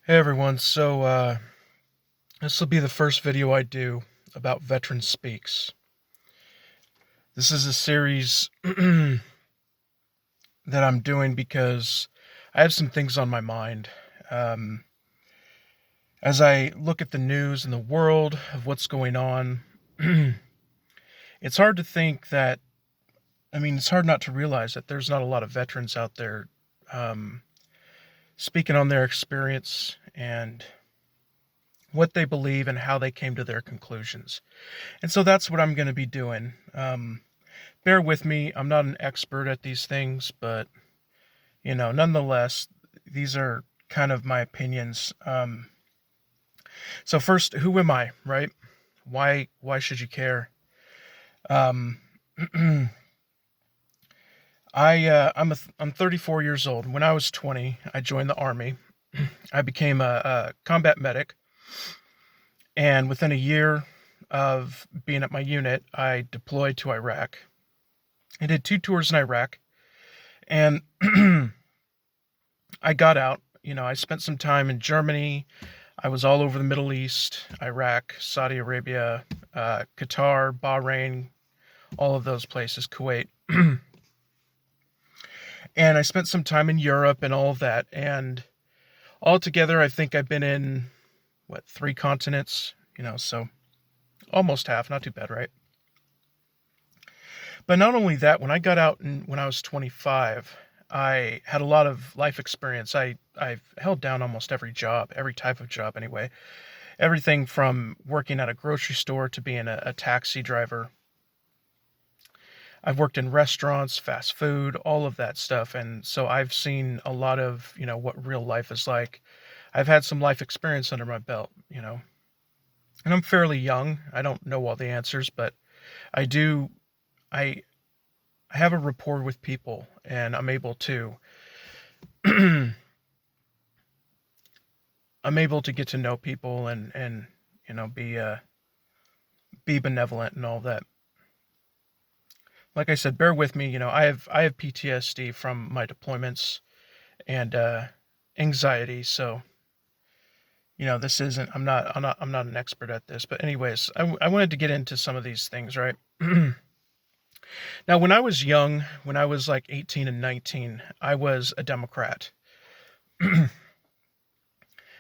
Hey everyone, this will be the first video I do about Veteran Speaks. This is a series that I'm doing because I have some things on my mind. Um, as I look at the news in the world of what's going on, it's hard to think that, it's hard not to realize that there's not a lot of veterans out there um, speaking on their experience and what they believe and how they came to their conclusions. And so that's what I'm going to be doing. Bear with me. I'm not an expert at these things, but nonetheless, these are kind of my opinions. So first, who am I, right? Why should you care? Um, I'm 34 years old. When I was 20, I joined the Army. I became a combat medic, and within a year of being at my unit, I deployed to Iraq. I did 2 tours in Iraq, and I got out. I spent some time in Germany. I was all over the Middle East, Iraq, Saudi Arabia, Qatar, Bahrain, all of those places, Kuwait. And I spent some time in Europe and all of that. And altogether, I think I've been in, 3 continents, so almost half, not too bad, right? But not only that, when I got out and when I was 25, I had a lot of life experience. I've held down almost every job, every type of job anyway. Everything from working at a grocery store to being a taxi driver. I've worked in restaurants, fast food, all of that stuff. And so I've seen a lot of, what real life is like. I've had some life experience under my belt. And I'm fairly young. I don't know all the answers, but I do. I have a rapport with people, and I'm able to I'm able to get to know people and be benevolent and all that. Like I said, bear with me. I have PTSD from my deployments and anxiety. So this isn't. I'm not an expert at this. But anyways, I wanted to get into some of these things, right? Now, when I was young, when I was like 18 and 19, I was a Democrat.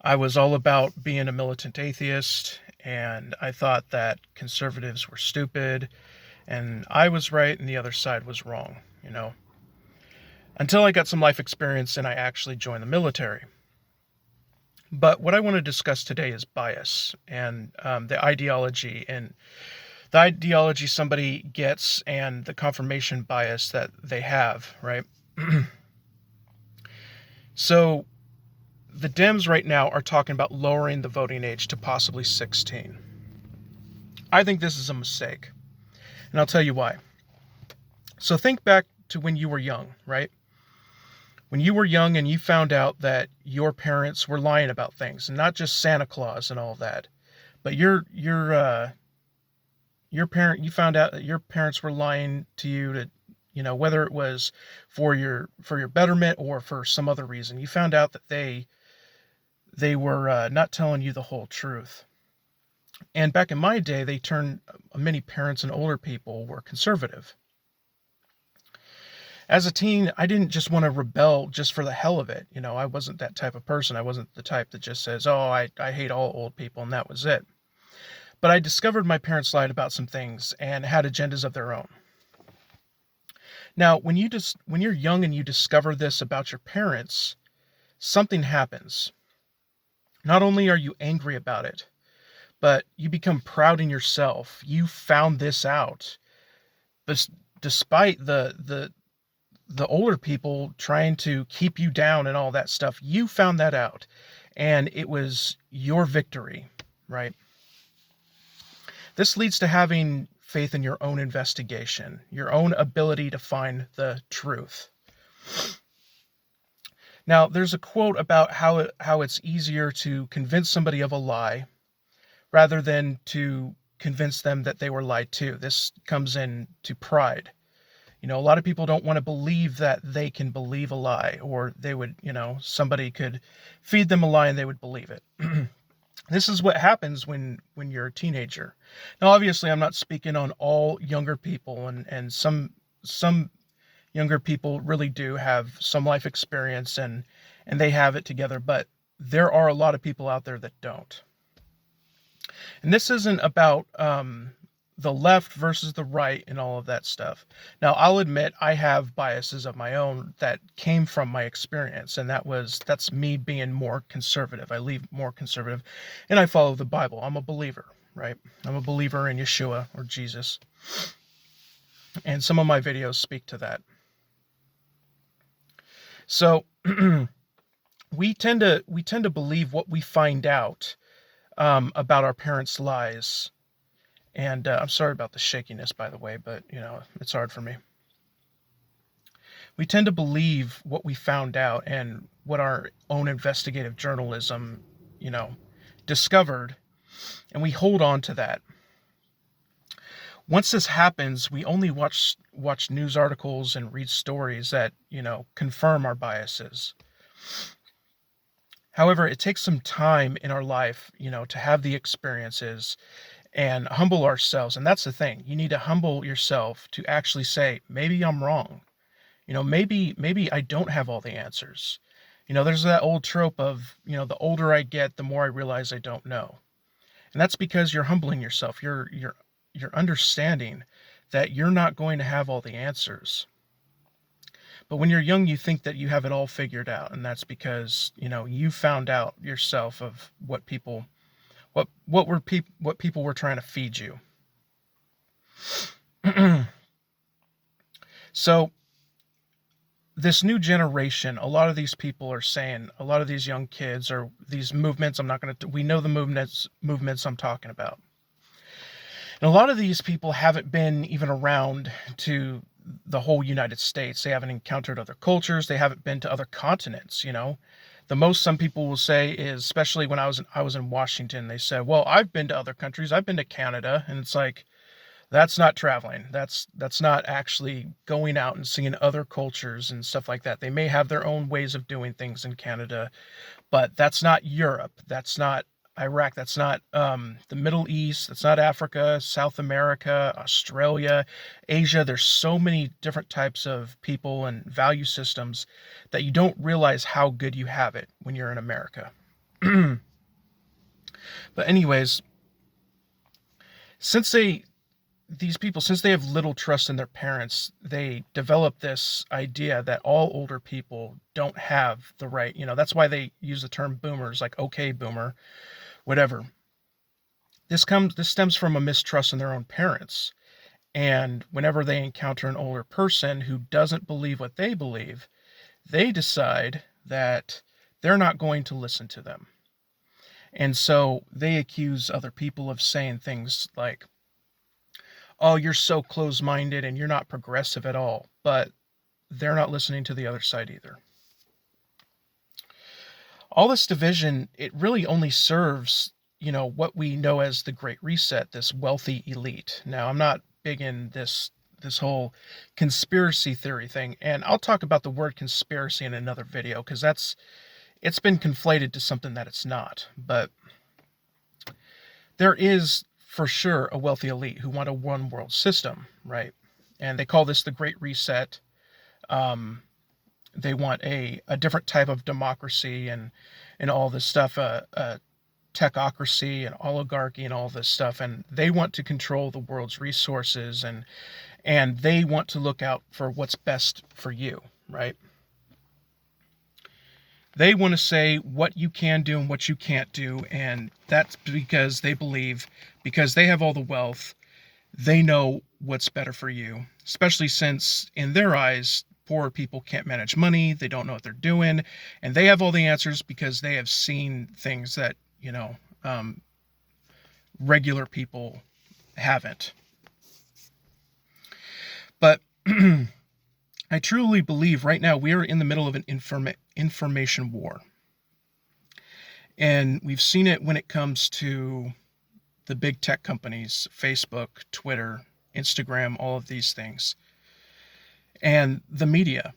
I was all about being a militant atheist, and I thought that conservatives were stupid, and I was right and the other side was wrong. Until I got some life experience and I actually joined the military. But what I want to discuss today is bias and the ideology somebody gets and the confirmation bias that they have, right? So the Dems right now are talking about lowering the voting age to possibly 16. I think this is a mistake, and I'll tell you why. So think back to when you were young, right? When you were young and you found out that your parents were lying about things, and not just Santa Claus and all that, but you found out that your parents were lying to you to, whether it was for your betterment or for some other reason. You found out that they were not telling you the whole truth. And back in my day, many parents and older people were conservative. As a teen, I didn't just want to rebel just for the hell of it. I wasn't that type of person. I wasn't the type that just says, oh, I hate all old people, and that was it. But I discovered my parents lied about some things and had agendas of their own. Now, when you're young and you discover this about your parents, something happens. Not only are you angry about it, but you become proud in yourself. You found this out. But despite the older people trying to keep you down and all that stuff, you found that out. And it was your victory, right? This leads to having faith in your own investigation, your own ability to find the truth. Now, there's a quote about how it's easier to convince somebody of a lie rather than to convince them that they were lied to. This comes in to pride. A lot of people don't want to believe that they can believe a lie, or they would, somebody could feed them a lie and they would believe it. This is what happens when you're a teenager. Now, obviously, I'm not speaking on all younger people, and some younger people really do have some life experience and they have it together, but there are a lot of people out there that don't. And this isn't about the left versus the right and all of that stuff. Now, I'll admit I have biases of my own that came from my experience, and that's me being more conservative. I lean more conservative, and I follow the Bible. I'm a believer, right? I'm a believer in Yeshua or Jesus, and some of my videos speak to that. So we tend to believe what we find out about our parents' lies. And I'm sorry about the shakiness, by the way, but, it's hard for me. We tend to believe what we found out and what our own investigative journalism, discovered, and we hold on to that. Once this happens, we only watch news articles and read stories that, confirm our biases. However, it takes some time in our life, to have the experiences and humble ourselves. And that's the thing. You need to humble yourself to actually say, maybe I'm wrong. Maybe I don't have all the answers. There's that old trope of, the older I get, the more I realize I don't know. And that's because you're humbling yourself. You're understanding that you're not going to have all the answers. But when you're young, you think that you have it all figured out. And that's because, you found out yourself of what people were trying to feed you. So this new generation, a lot of these people are saying, a lot of these young kids or these movements, we know the movements I'm talking about. And a lot of these people haven't been even around to the whole United States. They haven't encountered other cultures. They haven't been to other continents, The most some people will say is, especially when I was in Washington, they said, well, I've been to other countries. I've been to Canada. And it's like, that's not traveling. That's not actually going out and seeing other cultures and stuff like that. They may have their own ways of doing things in Canada, but that's not Europe. That's not Iraq. That's not the Middle East. That's not Africa, South America, Australia, Asia. There's so many different types of people and value systems that you don't realize how good you have it when you're in America. But anyways, since they have little trust in their parents, they develop this idea that all older people don't have the right, that's why they use the term boomers, like, okay, boomer, whatever. This stems from a mistrust in their own parents. And whenever they encounter an older person who doesn't believe what they believe, they decide that they're not going to listen to them. And so they accuse other people of saying things like, oh, you're so close-minded and you're not progressive at all. But they're not listening to the other side either. All this division, it really only serves, what we know as the Great Reset, this wealthy elite. Now, I'm not big in this whole conspiracy theory thing, and I'll talk about the word conspiracy in another video, because it's been conflated to something that it's not. But there is for sure a wealthy elite who want a one world system, right? And they call this the Great Reset. They want a different type of democracy and all this stuff, a techocracy and oligarchy and all this stuff. And they want to control the world's resources and they want to look out for what's best for you, right? They want to say what you can do and what you can't do. And that's because they believe, because they have all the wealth, they know what's better for you, especially since in their eyes, poor people can't manage money. They don't know what they're doing. And they have all the answers because they have seen things that, regular people haven't. But I truly believe right now we are in the middle of an information war. And we've seen it when it comes to the big tech companies, Facebook, Twitter, Instagram, all of these things. And the media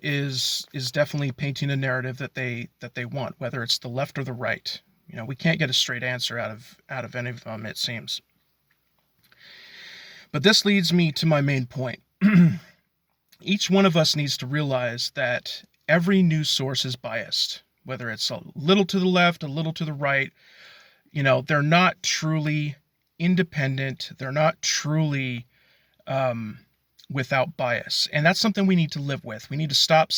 is definitely painting a narrative that they want, whether it's the left or the right. You know, we can't get a straight answer out of any of them, it seems. But this leads me to my main point. Each one of us needs to realize that every news source is biased, whether it's a little to the left, a little to the right. You know, they're not truly independent. They're not truly without bias. And that's something we need to live with. We need to stop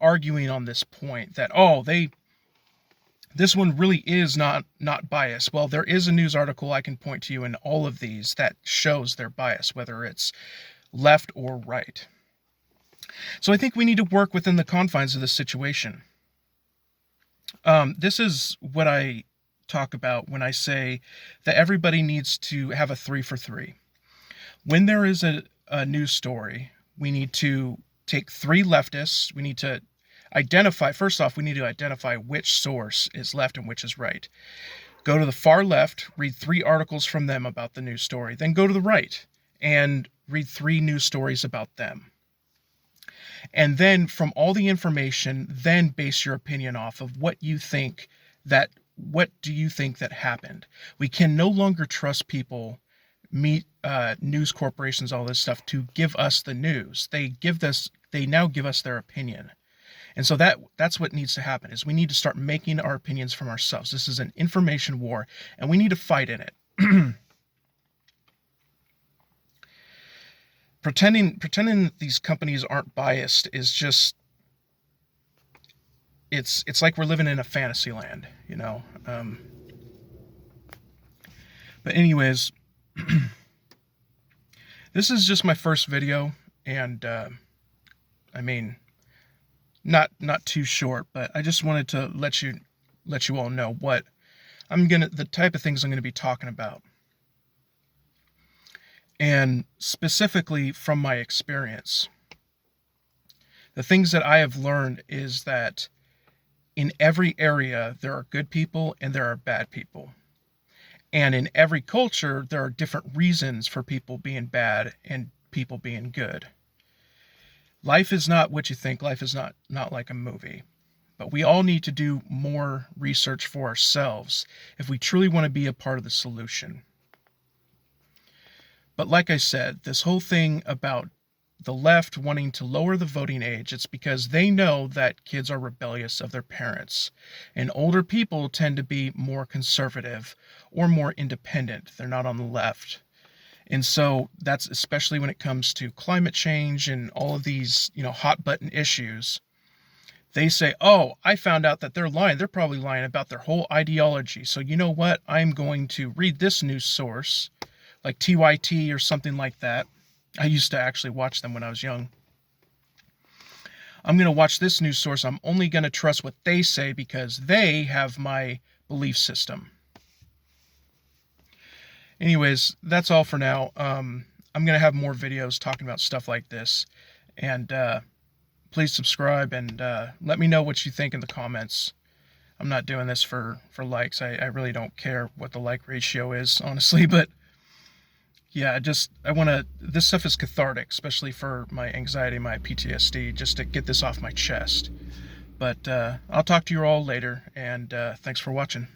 arguing on this point that, oh, this one really is not biased. Well, there is a news article I can point to you in all of these that shows their bias, whether it's left or right. So I think we need to work within the confines of this situation. This is what I talk about when I say that everybody needs to have a 3 for 3. When there is a news story, we need to take 3 leftists. We need to identify, first off, we need to identify which source is left and which is right. Go to the far left, read 3 articles from them about the news story. Then go to the right and read 3 news stories about them. And then from all the information, then base your opinion off of what do you think that happened. We can no longer trust people, news corporations, all this stuff, to give us the news. They now give us their opinion. And so that's what needs to happen, is we need to start making our opinions from ourselves. This is an information war, and we need to fight in it. Pretending that these companies aren't biased is just, it's like we're living in a fantasy land, you know. But anyways, this is just my first video, and I mean, not too short, but I just wanted to let you all know what the type of things I'm gonna be talking about. And specifically from my experience, the things that I have learned is that in every area, there are good people and there are bad people. And in every culture, there are different reasons for people being bad and people being good. Life is not what you think. Life is not like a movie. But we all need to do more research for ourselves if we truly want to be a part of the solution. But like I said, this whole thing about the left wanting to lower the voting age, it's because they know that kids are rebellious of their parents. And older people tend to be more conservative or more independent. They're not on the left. And so that's especially when it comes to climate change and all of these, hot button issues. They say, oh, I found out that they're lying. They're probably lying about their whole ideology. So you know what? I'm going to read this news source, like TYT or something like that. I used to actually watch them when I was young. I'm going to watch this news source. I'm only going to trust what they say because they have my belief system. Anyways, that's all for now. I'm going to have more videos talking about stuff like this. And please subscribe and let me know what you think in the comments. I'm not doing this for likes. I really don't care what the like ratio is, honestly. But yeah, this stuff is cathartic, especially for my anxiety, my PTSD, just to get this off my chest. But I'll talk to you all later, and thanks for watching.